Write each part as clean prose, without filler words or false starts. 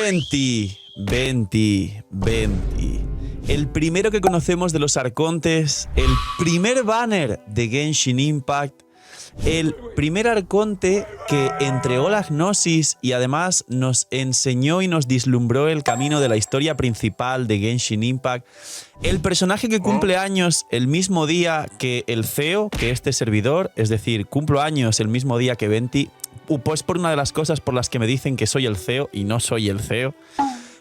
Venti. El primero que conocemos de los arcontes, el primer banner de Genshin Impact, el primer arconte que entregó la Gnosis y además nos enseñó y nos vislumbró el camino de la historia principal de Genshin Impact. El personaje que cumple años el mismo día que el CEO, que este servidor, es decir, cumplo años el mismo día que Venti, pues por una de las cosas por las que me dicen que soy el CEO y no soy el CEO.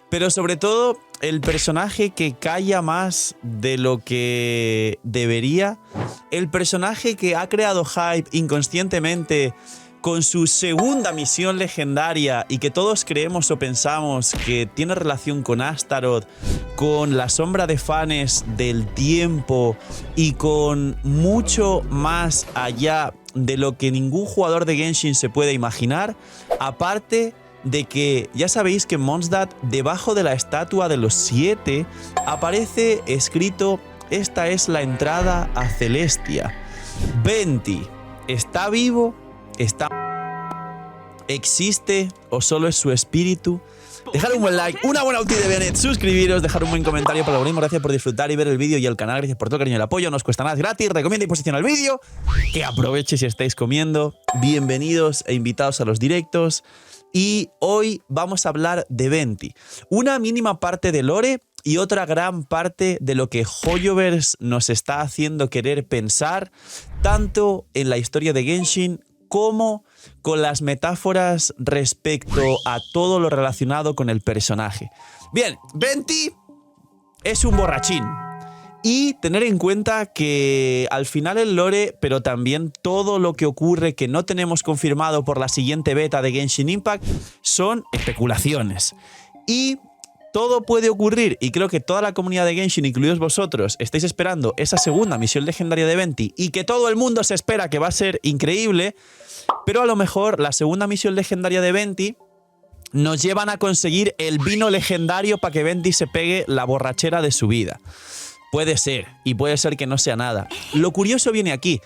Pero sobre todo, el personaje que calla más de lo que debería. El personaje que ha creado hype inconscientemente con su segunda misión legendaria y que todos creemos o pensamos que tiene relación con Astaroth, con la sombra de Fanes del tiempo y con mucho más allá de lo que ningún jugador de Genshin se puede imaginar, aparte de que ya sabéis que en Mondstadt, debajo de la estatua de los 7, aparece escrito: esta es la entrada a Celestia. Venti, ¿está vivo? ¿Existe o solo es su espíritu? Dejar un buen like, una buena ulti de Bennett, suscribiros, dejar un buen comentario para el algoritmo. Gracias por disfrutar y ver el vídeo y el canal. Gracias por todo el cariño y el apoyo. No os cuesta nada, es gratis. Recomienda y posiciona el vídeo. Que aproveche si estáis comiendo. Bienvenidos e invitados a los directos. Y hoy vamos a hablar de Venti. Una mínima parte de lore y otra gran parte de lo que Hoyoverse nos está haciendo querer pensar, tanto en la historia de Genshin como con las metáforas respecto a todo lo relacionado con el personaje. Bien, Venti es un borrachín. Y tener en cuenta que al final el lore, pero también todo lo que ocurre que no tenemos confirmado por la siguiente beta de Genshin Impact, son especulaciones. Y todo puede ocurrir, y creo que toda la comunidad de Genshin, incluidos vosotros, estáis esperando esa segunda misión legendaria de Venti y que todo el mundo se espera que va a ser increíble, pero a lo mejor la segunda misión legendaria de Venti nos llevan a conseguir el vino legendario para que Venti se pegue la borrachera de su vida. Puede ser, y puede ser que no sea nada. Lo curioso viene aquí.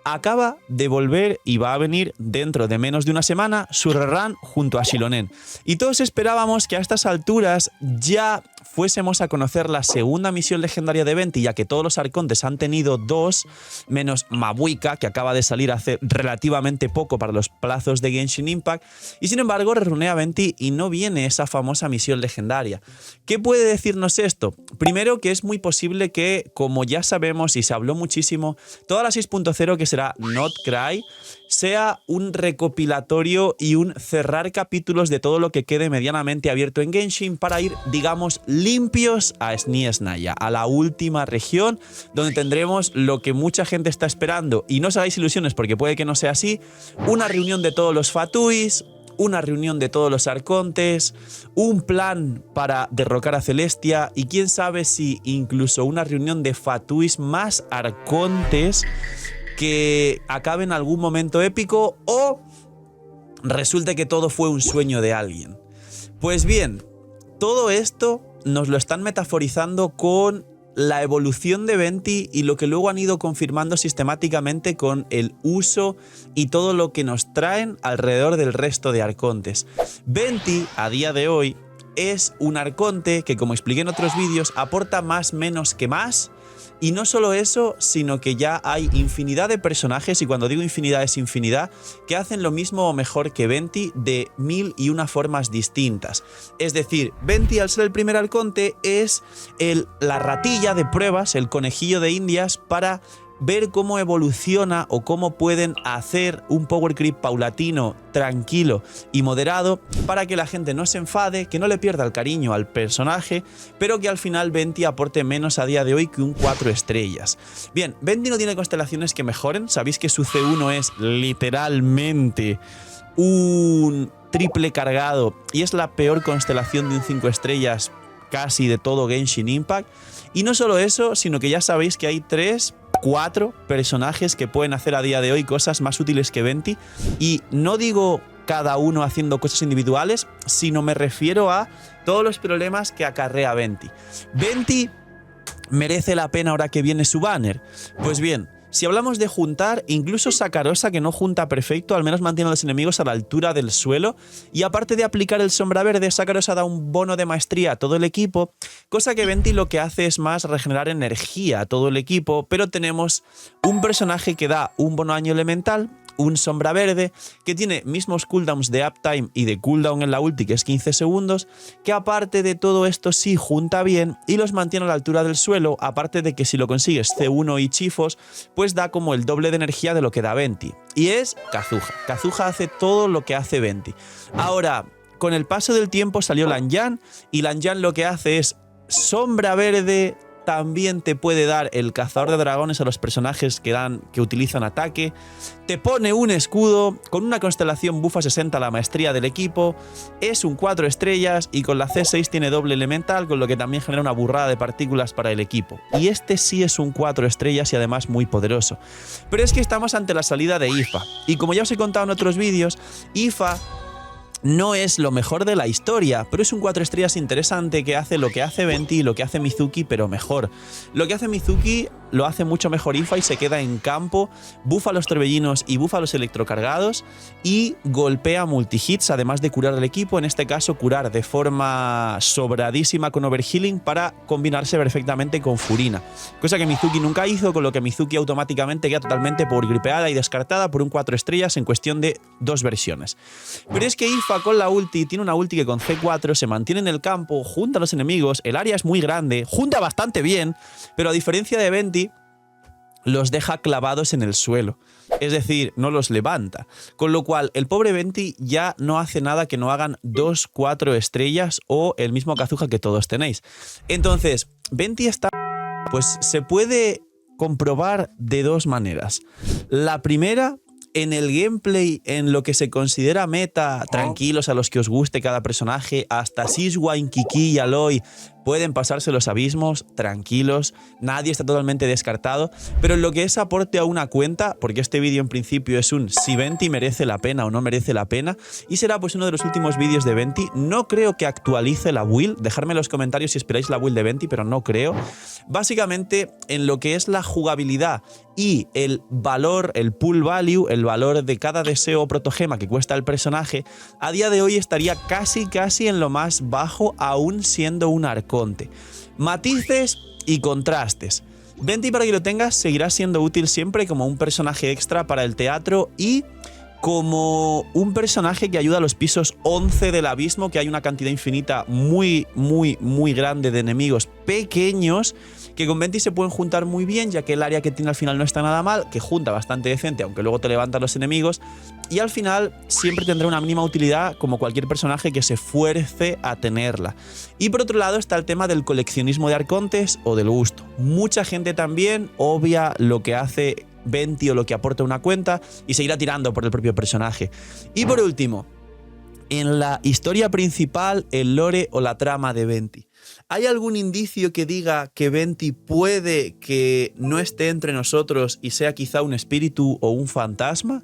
Acaba de volver y va a venir dentro de menos de una semana su rerun junto a Xilonen. Y todos esperábamos que a estas alturas ya fuésemos a conocer la segunda misión legendaria de Venti, ya que todos los arcontes han tenido dos, menos Mabuika, que acaba de salir hace relativamente poco para los plazos de Genshin Impact, y sin embargo rerunea a Venti y no viene esa famosa misión legendaria. ¿Qué puede decirnos esto? Primero, que es muy posible que, como ya sabemos y se habló muchísimo, toda la 6.0, que será Not Cry, sea un recopilatorio y un cerrar capítulos de todo lo que quede medianamente abierto en Genshin para ir, digamos, limpios a Snezhnaya, a la última región, donde tendremos lo que mucha gente está esperando. Y no os hagáis ilusiones porque puede que no sea así: una reunión de todos los Fatuis, una reunión de todos los arcontes, un plan para derrocar a Celestia y quién sabe si incluso una reunión de Fatuis más arcontes que acabe en algún momento épico, o resulte que todo fue un sueño de alguien. Pues bien, todo esto nos lo están metaforizando con la evolución de Venti y lo que luego han ido confirmando sistemáticamente con el uso y todo lo que nos traen alrededor del resto de arcontes. Venti, a día de hoy, es un arconte que, como expliqué en otros vídeos, aporta más menos que más. Y no solo eso, sino que ya hay infinidad de personajes, y cuando digo infinidad es infinidad, que hacen lo mismo o mejor que Venti de 1001 formas distintas. Es decir, Venti, al ser el primer arconte, es la ratilla de pruebas, el conejillo de Indias, para ver cómo evoluciona o cómo pueden hacer un power creep paulatino, tranquilo y moderado para que la gente no se enfade, que no le pierda el cariño al personaje, pero que al final Venti aporte menos a día de hoy que un 4 estrellas. Bien, Venti no tiene constelaciones que mejoren. Sabéis que su C1 es literalmente un triple cargado y es la peor constelación de un 5 estrellas casi de todo Genshin Impact. Y no solo eso, sino que ya sabéis que hay 4 personajes que pueden hacer a día de hoy cosas más útiles que Venti. Y no digo cada uno haciendo cosas individuales, sino me refiero a todos los problemas que acarrea Venti. ¿Venti merece la pena ahora que viene su banner? Pues bien, Si hablamos de juntar, incluso Sakarosa, que no junta perfecto, al menos mantiene a los enemigos a la altura del suelo. Y aparte de aplicar el sombra verde, Sakarosa da un bono de maestría a todo el equipo, cosa que Venti lo que hace es más regenerar energía a todo el equipo, pero tenemos un personaje que da un bono daño elemental, un sombra verde, que tiene mismos cooldowns de uptime y de cooldown en la ulti, que es 15 segundos, que aparte de todo esto sí junta bien y los mantiene a la altura del suelo, aparte de que si lo consigues C1 y chifos, pues da como el doble de energía de lo que da Venti. Y es Kazuha. Kazuha hace todo lo que hace Venti. Ahora, con el paso del tiempo salió Lan Yan, y Lan Yan lo que hace es sombra verde. También te puede dar el cazador de dragones a los personajes que utilizan ataque. Te pone un escudo, con una constelación bufa 60 la maestría del equipo. Es un 4 estrellas y con la C6 tiene doble elemental, con lo que también genera una burrada de partículas para el equipo. Y este sí es un 4 estrellas y además muy poderoso. Pero es que estamos ante la salida de IFA. Y como ya os he contado en otros vídeos, IFA no es lo mejor de la historia, pero es un 4 estrellas interesante que hace lo que hace Venti y lo que hace Mizuki, pero mejor. Lo que hace Mizuki lo hace mucho mejor IFA y se queda en campo, bufa a los torbellinos y bufa a los electrocargados y golpea multihits, además de curar al equipo, en este caso curar de forma sobradísima con overhealing para combinarse perfectamente con Furina. Cosa que Mizuki nunca hizo, con lo que Mizuki automáticamente queda totalmente gripeada y descartada por un 4 estrellas en cuestión de 2 versiones. Pero es que IFA con la ulti tiene una ulti que con C4 se mantiene en el campo, junta a los enemigos, el área es muy grande, junta bastante bien, pero a diferencia de Venti, los deja clavados en el suelo. Es decir, no los levanta. Con lo cual, el pobre Venti ya no hace nada que no hagan 2, 4 estrellas o el mismo Kazuha que todos tenéis. Entonces, Venti está... pues se puede comprobar de 2 maneras. La primera, en el gameplay, en lo que se considera meta, tranquilos a los que os guste cada personaje, hasta Siswain, Kiki y Aloy pueden pasarse los abismos, tranquilos, nadie está totalmente descartado, pero en lo que es aporte a una cuenta, porque este vídeo en principio es un si Venti merece la pena o no merece la pena, y será pues uno de los últimos vídeos de Venti. No creo que actualice la build, dejadme en los comentarios si esperáis la build de Venti, pero no creo. Básicamente, en lo que es la jugabilidad y el valor, el pool value, el valor de cada deseo o protogema que cuesta el personaje, a día de hoy estaría casi en lo más bajo, aún siendo un arconte. Matices y contrastes. Venti, para que lo tengas, seguirá siendo útil siempre como un personaje extra para el teatro y como un personaje que ayuda a los pisos 11 del abismo, que hay una cantidad infinita muy grande de enemigos pequeños que con Venti se pueden juntar muy bien, ya que el área que tiene al final no está nada mal, que junta bastante decente, aunque luego te levantan los enemigos, y al final siempre tendrá una mínima utilidad como cualquier personaje que se fuerce a tenerla. Y por otro lado está el tema del coleccionismo de arcontes o del gusto. Mucha gente también obvia lo que hace Venti o lo que aporta una cuenta y seguirá tirando por el propio personaje. Y por último, en la historia principal, el lore o la trama de Venti. ¿Hay algún indicio que diga que Venti puede que no esté entre nosotros y sea quizá un espíritu o un fantasma?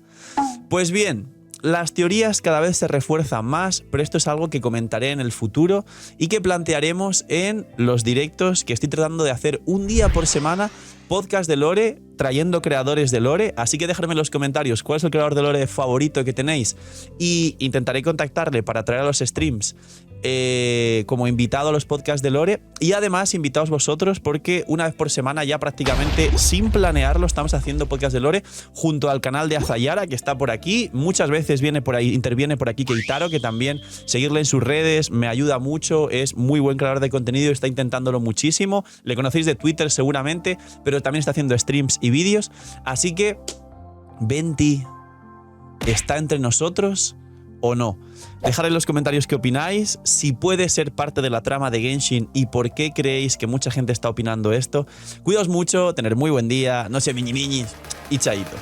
Pues bien, las teorías cada vez se refuerzan más, pero esto es algo que comentaré en el futuro y que plantearemos en los directos que estoy tratando de hacer un día por semana, podcast de lore, trayendo creadores de lore, así que dejadme en los comentarios cuál es el creador de lore favorito que tenéis y intentaré contactarle para traer a los streams como invitado a los podcasts de lore, y además invitaos vosotros porque una vez por semana ya prácticamente sin planearlo estamos haciendo podcast de lore junto al canal de Azayara, que está por aquí, muchas veces interviene por aquí Keitaro, que también seguirle en sus redes me ayuda mucho, es muy buen creador de contenido, está intentándolo muchísimo, le conocéis de Twitter seguramente, pero también está haciendo streams y vídeos, así que Venti está entre nosotros o no. Dejad en los comentarios qué opináis, si puede ser parte de la trama de Genshin y por qué creéis que mucha gente está opinando esto. Cuidaos mucho, tener muy buen día, no sé, miñi y chaito.